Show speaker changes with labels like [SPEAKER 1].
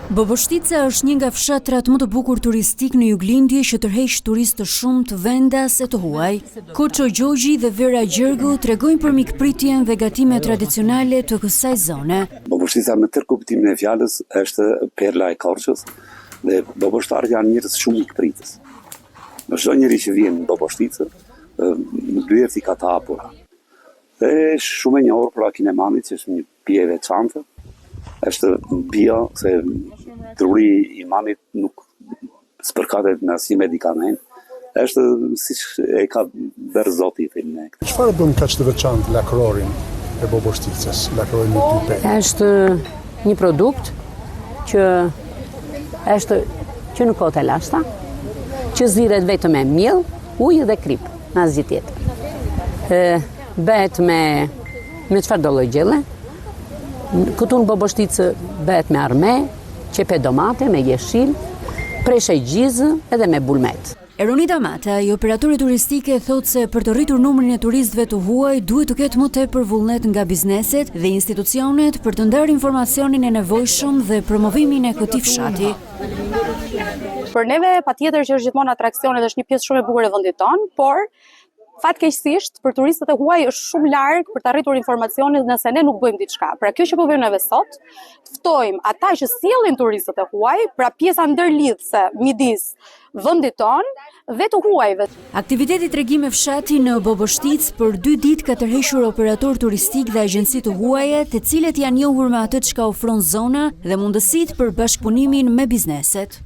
[SPEAKER 1] Boboshtica është një nga fshatrat më të bukur turistik në Juglindje që tërheq turistë të shumë të vendas e të huaj. Koço Gjogji dhe Vera Gjergu tregojnë për mikpritjen dhe gatimet tradicionale të kësaj zone.
[SPEAKER 2] Boboshtica me tërë kuptimin e fjalës është perla e Korçës dhe boboshtarët janë njerëz shumë mikpritës. Çdo njeri që vjen në Boboshticë, në dyert i ka të hapura. Dhe shumë e njohur për Akinemanit, që është një pije e veçantë. Është bia se truri i manit nuk spërkatet me asnjë medikament. Është siç e ka bërë Zoti i ne.
[SPEAKER 3] Çfarë bën kaq të veçantë lakrorin e Bobosticës, lakrorin në Type?
[SPEAKER 4] Është një produkt që në kohët e lashta, që ziret vetëm me miell, ujë dhe krip, në asgjë tjetër. Bëhet me çfarë do lloj gjelle. Këtu në Bobosticë bëhet me arme, qepe domate, me jeshil, preshe gjizë edhe me bulmet.
[SPEAKER 1] Eronida Mata, i operatore turistike, thotë se për të rritur numrin e turistëve të huaj duhet të ketë më tepër vullnet nga bizneset dhe institucionet për të ndarë informacionin e nevojshëm dhe promovimin e këtij fshati.
[SPEAKER 5] Për neve patjetër që është gjithmonë atraksione dhe është një pjesë shumë e bukur e vendit tonë, por fatkeqësisht për turistët e huaj është shumë larg për të arritur informacionin nëse ne nuk bëjmë diçka. Pra kjo që po bëjmë neve sot, ftojmë ata që sjellin turistët e huaj, pra pjesa ndërlidhëse midis vendit tonë dhe të huajve.
[SPEAKER 1] Aktiviteti tregimi fshati në Bobosticë për 2 ditë ka tërhequr operator turistik dhe agjenci të huaje, të cilët janë njohur me atë çka ofron zona dhe mundësitë për bashkëpunimin me bizneset.